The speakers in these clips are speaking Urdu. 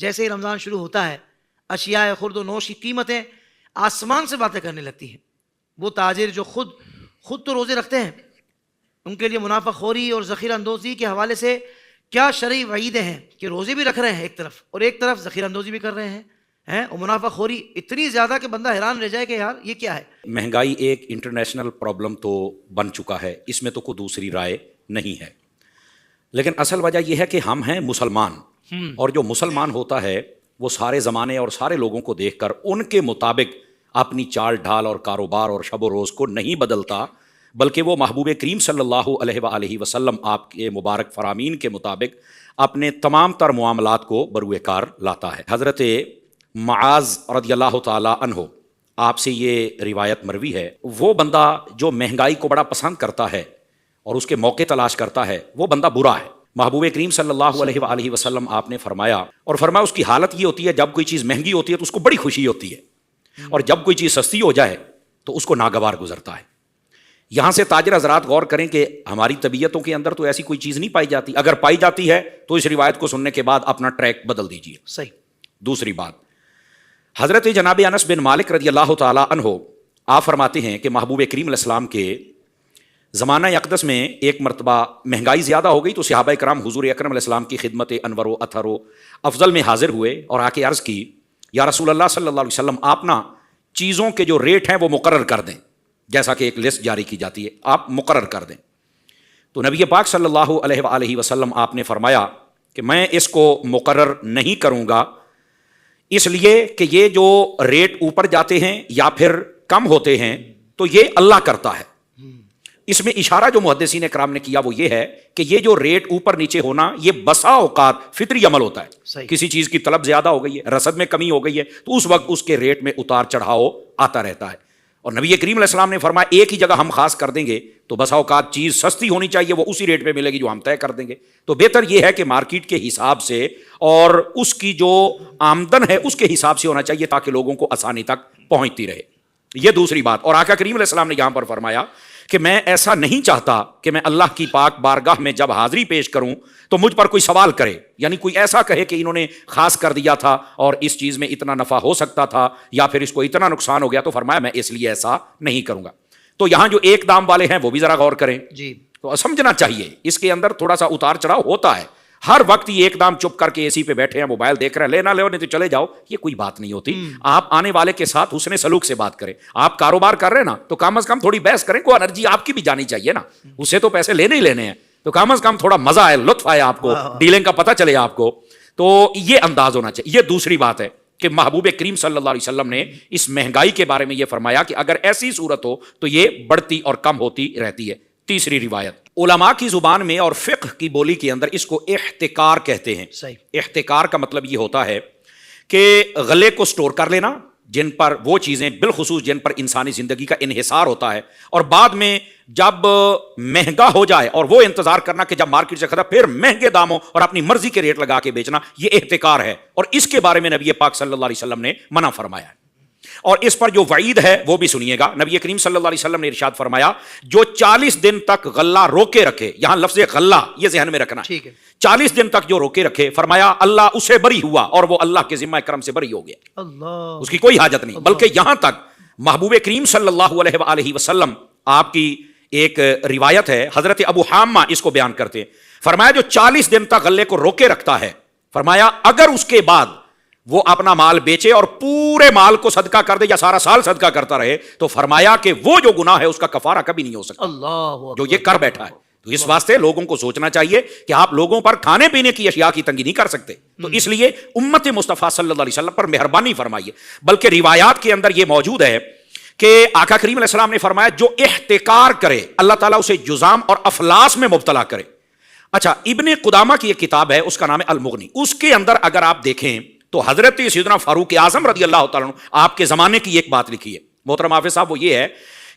جیسے ہی رمضان شروع ہوتا ہے اشیاء خرد و نوش کی قیمتیں آسمان سے باتیں کرنے لگتی ہیں. وہ تاجر جو خود تو روزے رکھتے ہیں، ان کے لیے منافع خوری اور ذخیرہ اندوزی کے حوالے سے کیا شرعی وعیدیں ہیں کہ روزے بھی رکھ رہے ہیں ایک طرف، اور ایک طرف ذخیرہ اندوزی بھی کر رہے ہیں اور منافع خوری اتنی زیادہ کہ بندہ حیران رہ جائے کہ یار یہ کیا ہے. مہنگائی ایک انٹرنیشنل پرابلم تو بن چکا ہے، اس میں تو کوئی دوسری رائے نہیں ہے، لیکن اصل وجہ یہ ہے کہ ہم ہیں مسلمان، اور جو مسلمان ہوتا ہے وہ سارے زمانے اور سارے لوگوں کو دیکھ کر ان کے مطابق اپنی چال ڈھال اور کاروبار اور شب و روز کو نہیں بدلتا، بلکہ وہ محبوب کریم صلی اللہ علیہ وآلہ وسلم آپ کے مبارک فرامین کے مطابق اپنے تمام تر معاملات کو بروئے کار لاتا ہے. حضرت معاذ رضی اللہ تعالی عنہ آپ سے یہ روایت مروی ہے، وہ بندہ جو مہنگائی کو بڑا پسند کرتا ہے اور اس کے موقع تلاش کرتا ہے وہ بندہ برا ہے. محبوب کریم صلی اللہ علیہ وآلہ وسلم آپ نے فرمایا اس کی حالت یہ ہوتی ہے جب کوئی چیز مہنگی ہوتی ہے تو اس کو بڑی خوشی ہوتی ہے، اور جب کوئی چیز سستی ہو جائے تو اس کو ناگوار گزرتا ہے. یہاں سے تاجر حضرات غور کریں کہ ہماری طبیعتوں کے اندر تو ایسی کوئی چیز نہیں پائی جاتی، اگر پائی جاتی ہے تو اس روایت کو سننے کے بعد اپنا ٹریک بدل دیجیے. صحیح. دوسری بات، حضرت جناب انس بن مالک رضی اللہ تعالی عنہ آپ فرماتے ہیں کہ محبوب کریم علیہ السلام کے زمانہ اقدس میں ایک مرتبہ مہنگائی زیادہ ہو گئی تو صحابہ کرام حضور اکرم علیہ السلام کی خدمت انور و اطہر و افضل میں حاضر ہوئے اور آ کے عرض کی، یا رسول اللہ صلی اللہ علیہ وسلم آپ نا چیزوں کے جو ریٹ ہیں وہ مقرر کر دیں، جیسا کہ ایک لسٹ جاری کی جاتی ہے آپ مقرر کر دیں. تو نبی پاک صلی اللہ علیہ وآلہ وسلم آپ نے فرمایا کہ میں اس کو مقرر نہیں کروں گا، اس لیے کہ یہ جو ریٹ اوپر جاتے ہیں یا پھر کم ہوتے ہیں تو یہ اللہ کرتا ہے. اس میں اشارہ جو محدثین کرام نے کیا وہ یہ ہے کہ یہ جو ریٹ اوپر نیچے ہونا یہ بسا اوقات فطری عمل ہوتا ہے. کسی چیز کی طلب زیادہ ہو گئی ہے، رسد میں کمی ہو گئی ہے تو اس وقت اس کے ریٹ میں اتار چڑھاؤ آتا رہتا ہے. اور نبی کریم علیہ السلام نے فرمایا ایک ہی جگہ ہم خاص کر دیں گے تو بسا اوقات چیز سستی ہونی چاہیے، وہ اسی ریٹ پہ ملے گی جو ہم طے کر دیں گے. تو بہتر یہ ہے کہ مارکیٹ کے حساب سے اور اس کی جو آمدن ہے اس کے حساب سے ہونا چاہیے تاکہ لوگوں کو آسانی تک پہنچتی رہے. یہ دوسری بات. اور آقا کریم علیہ السلام نے یہاں پر فرمایا کہ میں ایسا نہیں چاہتا کہ میں اللہ کی پاک بارگاہ میں جب حاضری پیش کروں تو مجھ پر کوئی سوال کرے، یعنی کوئی ایسا کہے کہ انہوں نے خاص کر دیا تھا اور اس چیز میں اتنا نفع ہو سکتا تھا یا پھر اس کو اتنا نقصان ہو گیا. تو فرمایا میں اس لیے ایسا نہیں کروں گا. تو یہاں جو ایک دام والے ہیں وہ بھی ذرا غور کریں جی، تو سمجھنا چاہیے اس کے اندر تھوڑا سا اتار چڑھاؤ ہوتا ہے. ہر وقت یہ ایک دام چپ کر کے اے سی پہ بیٹھے ہیں، موبائل دیکھ رہے ہیں، لینا لو نہیں تو چلے جاؤ، یہ کوئی بات نہیں ہوتی. آپ آنے والے کے ساتھ حسن سلوک سے بات کریں. آپ کاروبار کر رہے ہیں نا تو کم از کم تھوڑی بحث کریں، کوئی انرجی آپ کی بھی جانی چاہیے نا، اسے تو پیسے لینے ہی لینے ہیں تو کم از کم تھوڑا مزہ آئے، لطف آئے، آپ کو ڈیلنگ کا پتہ چلے آپ کو. تو یہ انداز ہونا چاہیے. یہ دوسری بات ہے کہ محبوب کریم صلی اللہ علیہ وسلم نے اس مہنگائی کے بارے میں یہ فرمایا کہ اگر ایسی صورت ہو تو یہ بڑھتی اور کم ہوتی رہتی ہے. تیسری روایت، علماء کی زبان میں اور فقہ کی بولی کے اندر اس کو احتکار کہتے ہیں. احتکار کا مطلب یہ ہوتا ہے کہ غلے کو سٹور کر لینا، جن پر وہ چیزیں بالخصوص جن پر انسانی زندگی کا انحصار ہوتا ہے، اور بعد میں جب مہنگا ہو جائے اور وہ انتظار کرنا کہ جب مارکیٹ سے خریدا پھر مہنگے داموں اور اپنی مرضی کے ریٹ لگا کے بیچنا، یہ احتکار ہے. اور اس کے بارے میں نبی پاک صلی اللہ علیہ وسلم نے منع فرمایا ہے. اور اس پر جو وعید ہے وہ بھی سنیے گا. نبی کریم صلی اللہ علیہ وسلم نے ارشاد فرمایا جو 40 دن تک غلہ روکے رکھے، یہاں لفظ غلہ یہ ذہن میں رکھنا ہے، 40 دن تک جو روکے رکھے، فرمایا اللہ اسے بری ہوا اور وہ اللہ کے ذمہ کرم سے بری ہو گیا. اللہ، اس کی کوئی حاجت نہیں. بلکہ یہاں تک محبوب کریم صلی اللہ علیہ وآلہ وسلم آپ کی ایک روایت ہے، حضرت ابو حامہ اس کو بیان کرتے ہیں، فرمایا جو 40 دن تک غلے کو روکے رکھتا ہے، فرمایا اگر اس کے بعد وہ اپنا مال بیچے اور پورے مال کو صدقہ کر دے یا سارا سال صدقہ کرتا رہے تو فرمایا کہ وہ جو گناہ ہے اس کا کفارہ کبھی نہیں ہو سکتا جو یہ کر بیٹھا ہے. تو اس واسطے لوگوں کو سوچنا چاہیے کہ آپ لوگوں پر کھانے پینے کی اشیاء کی تنگی نہیں کر سکتے. تو اس لیے امت مصطفیٰ صلی اللہ علیہ وسلم پر مہربانی فرمائیے. بلکہ روایات کے اندر یہ موجود ہے کہ آقا کریم علیہ السلام نے فرمایا جو احتکار کرے اللہ تعالیٰ اسے جذام اور افلاس میں مبتلا کرے. اچھا، ابن قدامہ کی ایک کتاب ہے اس کا نام ہے المغنی. اس کے اندر اگر آپ دیکھیں تو حضرت سیدنا فاروق اعظم رضی اللہ تعالیٰ عنہ آپ کے زمانے کی ایک بات لکھی ہے محترم حافظ صاحب. وہ یہ ہے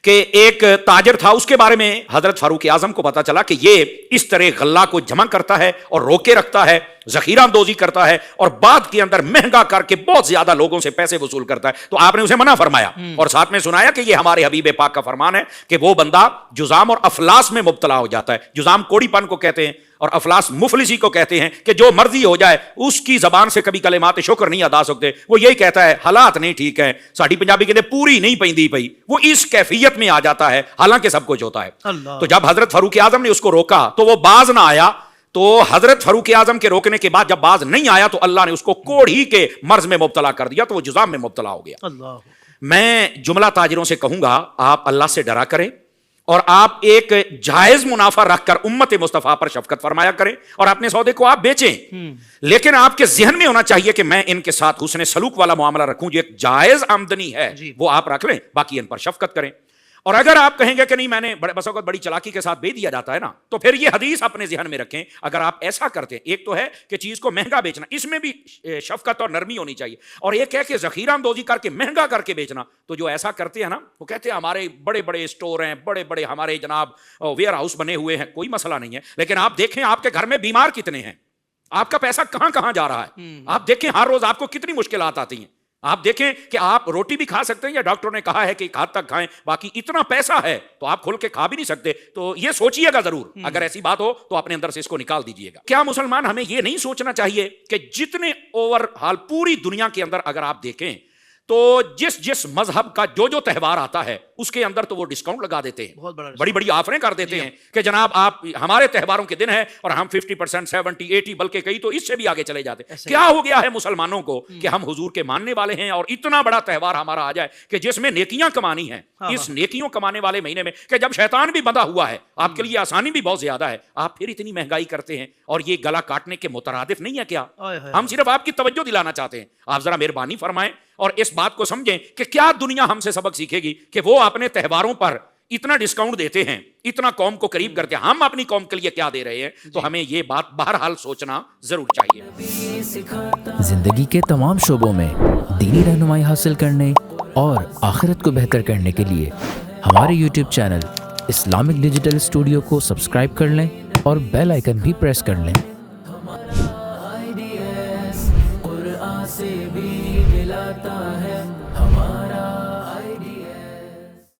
کہ ایک تاجر تھا، اس کے بارے میں حضرت فاروق اعظم کو پتا چلا کہ یہ اس طرح غلہ کو جمع کرتا ہے اور روکے رکھتا ہے، ذخیرہ اندوزی کرتا ہے اور بعد کے اندر مہنگا کر کے بہت زیادہ لوگوں سے پیسے وصول کرتا ہے. تو آپ نے اسے منع فرمایا اور ساتھ میں سنایا کہ یہ ہمارے حبیب پاک کا فرمان ہے کہ وہ بندہ جذام اور افلاس میں مبتلا ہو جاتا ہے. جذام کوڑی پن کو کہتے ہیں اور افلاس مفلسی کو کہتے ہیں کہ جو مرضی ہو جائے اس کی زبان سے کبھی کلمات شکر نہیں ادا سکتے. وہ یہی کہتا ہے حالات نہیں ٹھیک ہیں, ساڈی پنجابی کہتے پوری نہیں پیندی پئی, وہ اس کیفیت میں آ جاتا ہے حالانکہ سب کچھ ہوتا ہے. تو جب حضرت فاروق اعظم نے اس کو روکا تو وہ باز نہ آیا, تو حضرت فاروق اعظم کے روکنے کے بعد جب باز نہیں آیا تو اللہ نے اس کو کوڑھی کے مرض میں مبتلا کر دیا, تو وہ جذام میں مبتلا ہو گیا. میں جملہ تاجروں سے کہوں گا آپ اللہ سے ڈرا کریں اور آپ ایک جائز منافع رکھ کر امت مصطفیٰ پر شفقت فرمایا کریں اور اپنے سودے کو آپ بیچیں, لیکن آپ کے ذہن میں ہونا چاہیے کہ میں ان کے ساتھ حسن سلوک والا معاملہ رکھوں, جو ایک جائز آمدنی ہے وہ آپ رکھ لیں, باقی ان پر شفقت کریں. اور اگر آپ کہیں گے کہ نہیں میں نے بس اوقات بڑی چلاکی کے ساتھ بیچ دیا جاتا ہے نا, تو پھر یہ حدیث اپنے ذہن میں رکھیں. اگر آپ ایسا کرتے ہیں, ایک تو ہے کہ چیز کو مہنگا بیچنا, اس میں بھی شفقت اور نرمی ہونی چاہیے, اور ایک ہے کہ ذخیرہ اندوزی کر کے مہنگا کر کے بیچنا. تو جو ایسا کرتے ہیں نا وہ کہتے ہیں ہمارے بڑے بڑے اسٹور ہیں, بڑے بڑے ہمارے جناب ویئر ہاؤس بنے ہوئے ہیں, کوئی مسئلہ نہیں ہے, لیکن آپ دیکھیں آپ کے گھر میں بیمار کتنے ہیں, آپ کا پیسہ کہاں کہاں جا رہا ہے, آپ دیکھیں ہر روز آپ کو کتنی مشکلات آتی ہیں. آپ دیکھیں کہ آپ روٹی بھی کھا سکتے ہیں یا ڈاکٹر نے کہا ہے کہ ایک حد تک کھائیں, باقی اتنا پیسہ ہے تو آپ کھل کے کھا بھی نہیں سکتے. تو یہ سوچئے گا ضرور, اگر ایسی بات ہو تو اپنے اندر سے اس کو نکال دیجئے گا. کیا مسلمان ہمیں یہ نہیں سوچنا چاہیے کہ جتنے اوور حال پوری دنیا کے اندر اگر آپ دیکھیں تو جس مذہب کا جو تہوار آتا ہے اس کے اندر تو وہ ڈسکاؤنٹ لگا دیتے ہیں, بڑی بڑی آفریں کر دیتے ہیں کہ جناب آپ ہمارے تہواروں کے دن ہے اور ہم 50%, 70, 80 بلکہ کئی تو اس سے بھی آگے چلے جاتے ہیں. کیا ہو گیا ہے مسلمانوں کو کہ ہم حضور کے ماننے والے ہیں اور اتنا بڑا تہوار ہمارا آ جائے کہ جس میں نیکیاں کمانی ہیں, اس نیکیوں کمانے والے مہینے میں کہ جب شیطان بھی بندھا ہوا ہے, آپ کے لیے آسانی بھی بہت زیادہ ہے, آپ پھر اتنی مہنگائی کرتے ہیں. اور یہ گلا کاٹنے کے مترادف نہیں ہے کیا؟ ہم صرف آپ کی توجہ دلانا چاہتے ہیں, آپ ذرا مہربانی فرمائیں اور اس بات کو سمجھیں کہ کیا دنیا ہم سے سبق سیکھے گی کہ وہ اپنے تہواروں پر اتنا ڈسکاؤنٹ دیتے ہیں, اتنا قوم کو قریب کرتے ہیں, ہم اپنی قوم کے لیے کیا دے رہے ہیں. تو ہمیں یہ بات بہرحال سوچنا ضرور چاہیے. زندگی کے تمام شعبوں میں دینی رہنمائی حاصل کرنے اور آخرت کو بہتر کرنے کے لیے ہمارے YouTube channel Islamic digital studio کو سبسکرائب کر لیں اور بیل آئیکن بھی پریس کر لیں. قرآن سے بھی ملاتا ہے ہمارا